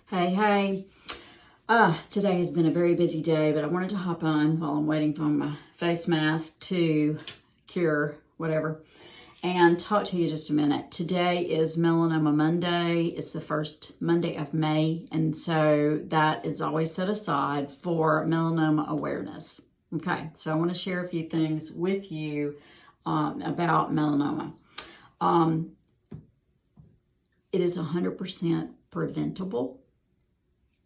Hey. Today has been a very busy day, but I wanted to hop on while I'm waiting for my face mask to cure, whatever, and talk to you just a minute. Today is Melanoma Monday. It's the first Monday of May, and so that is always set aside for melanoma awareness. Okay, so I want to share a few things with you about melanoma. It is 100% preventable.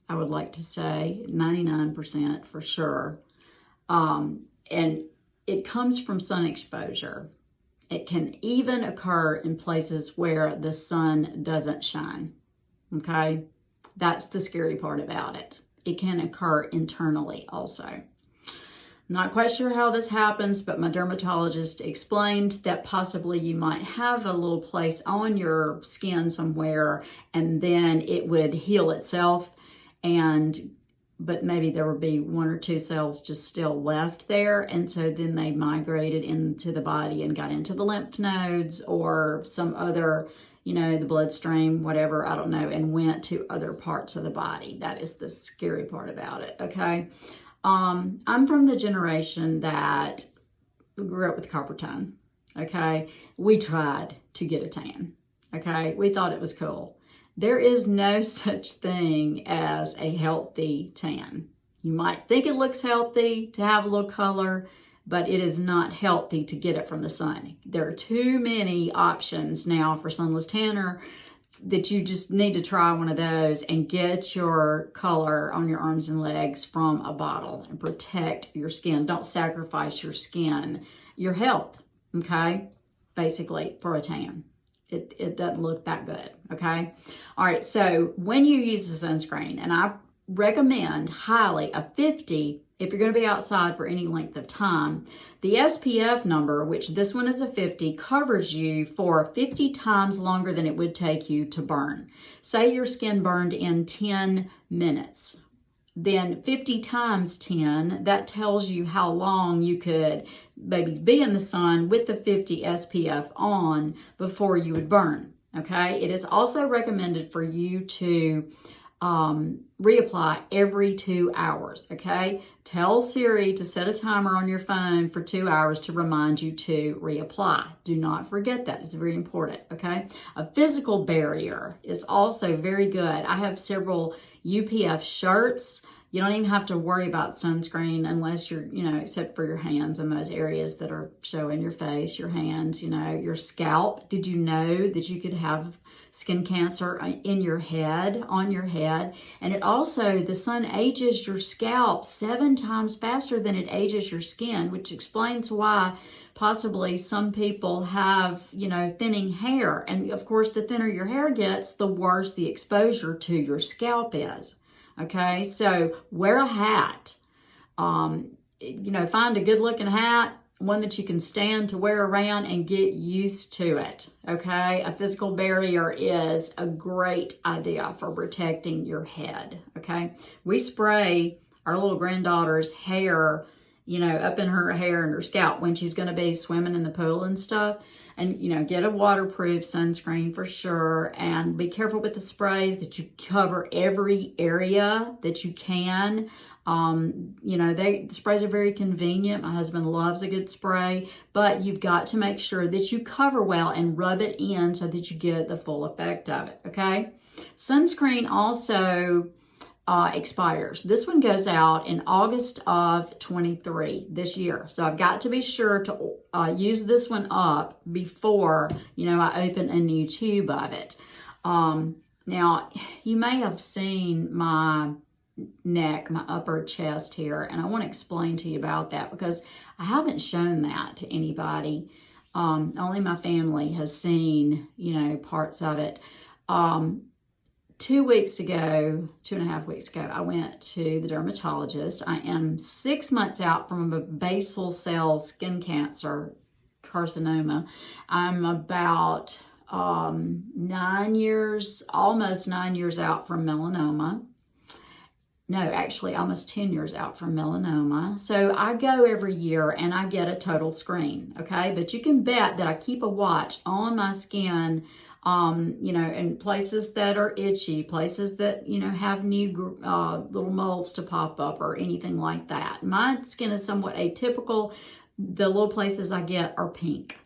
I would like to say 99% for sure. And it comes from sun exposure. It can even occur in places where the sun doesn't shine. Okay? That's the scary part about it. It can occur internally also. Not quite sure how this happens, but my dermatologist explained that possibly you might have a little place on your skin somewhere and then it would heal itself. But maybe there would be one or two cells just still left there. And so then they migrated into the body and got into the lymph nodes or some other, the bloodstream, whatever, I don't know, and went to other parts of the body. That is the scary part about it, okay? I'm from the generation that grew up with copper tone, okay? We tried to get a tan, okay? We thought it was cool. There is no such thing as a healthy tan. You might think it looks healthy to have a little color, but it is not healthy to get it from the sun. There are too many options now for sunless tanner that you just need to try one of those and get your color on your arms and legs from a bottle and protect your skin. Don't sacrifice your skin, your health, okay, basically for a tan. It doesn't look that good, okay? All right, so when you use a sunscreen, and I recommend highly a 50 if you're going to be outside for any length of time. The SPF number, which this one is a 50, covers you for 50 times longer than it would take you to burn. Say your skin burned in 10 minutes. Then 50 times 10, that tells you how long you could maybe be in the sun with the 50 SPF on before you would burn, okay? It is also recommended for you to reapply every 2 hours, okay? Tell Siri to set a timer on your phone for 2 hours to remind you to reapply. Do not forget that. It's very important, okay? A physical barrier is also very good. I have several UPF shirts. You don't even have to worry about sunscreen unless you're, except for your hands and those areas that are showing your face, your hands, your scalp. Did you know that you could have skin cancer in your head, on your head? And it also, the sun ages your scalp 7 times faster than it ages your skin, which explains why possibly some people have, thinning hair. And of course, the thinner your hair gets, the worse the exposure to your scalp is. Okay, so wear a hat. Find a good looking hat, one that you can stand to wear around and get used to it. Okay, a physical barrier is a great idea for protecting your head. Okay, we spray our little granddaughter's hair, up in her hair and her scalp when she's going to be swimming in the pool and stuff. And, get a waterproof sunscreen for sure. And be careful with the sprays that you cover every area that you can. The sprays are very convenient. My husband loves a good spray, but you've got to make sure that you cover well and rub it in so that you get the full effect of it, okay? Sunscreen also expires. This one goes out in August of 23 this year. So I've got to be sure to use this one up before, I open a new tube of it. Now, you may have seen my neck, my upper chest here, and I want to explain to you about that because I haven't shown that to anybody. Only my family has seen, parts of it. 2.5 weeks ago, I went to the dermatologist. I am 6 months out from a basal cell skin cancer, carcinoma. I'm about 9 years, almost 9 years out from melanoma. No, actually almost 10 years out from melanoma. So I go every year and I get a total screen, okay? But you can bet that I keep a watch on my skin You know, and places that are itchy, places that, you know, have new little moles to pop up or anything like that. My skin is somewhat atypical. The little places I get are pink.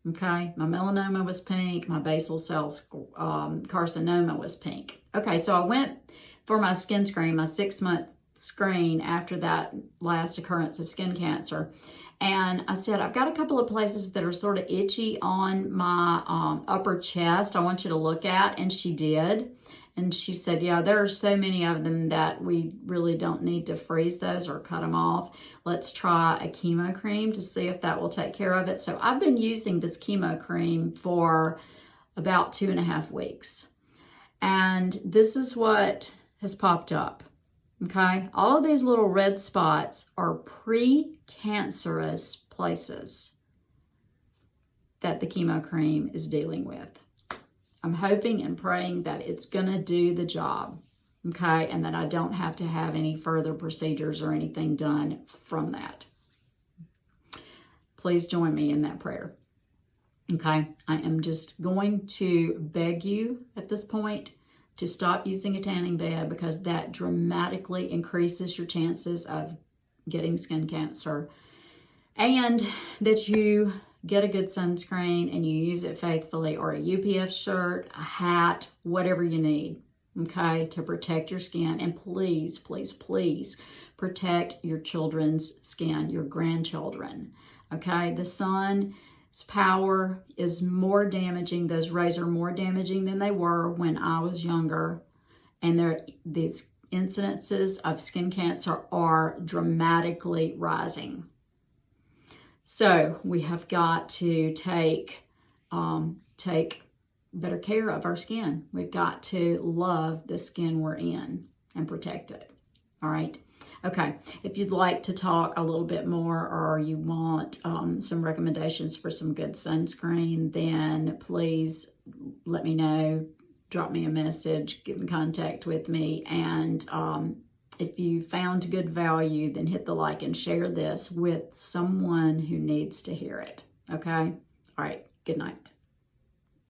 Okay, my melanoma was pink. My basal cell carcinoma was pink. Okay, so I went for my skin screen, my 6-month screen after that last occurrence of skin cancer. And I said, I've got a couple of places that are sort of itchy on my upper chest I want you to look at. And she did. And she said, yeah, there are so many of them that we really don't need to freeze those or cut them off. Let's try a chemo cream to see if that will take care of it. So I've been using this chemo cream for about 2.5 weeks. And this is what has popped up. Okay, all of these little red spots are pre-cancerous places that the chemo cream is dealing with. I'm hoping and praying that it's going to do the job, okay, and that I don't have to have any further procedures or anything done from that. Please join me in that prayer, okay? I am just going to beg you at this point to stop using a tanning bed, because that dramatically increases your chances of getting skin cancer, and that you get a good sunscreen and you use it faithfully, or a UPF shirt, a hat, whatever you need, okay, to protect your skin. And please, please, please protect your children's skin, your grandchildren, okay? The sun's power is more damaging. Those rays are more damaging than they were when I was younger. And these incidences of skin cancer are dramatically rising. So we have got to take better care of our skin. We've got to love the skin we're in and protect it. All right. Okay. If you'd like to talk a little bit more, or you want some recommendations for some good sunscreen, then please let me know. Drop me a message, get in contact with me. And if you found good value, then hit the like and share this with someone who needs to hear it. Okay? All right. Good night.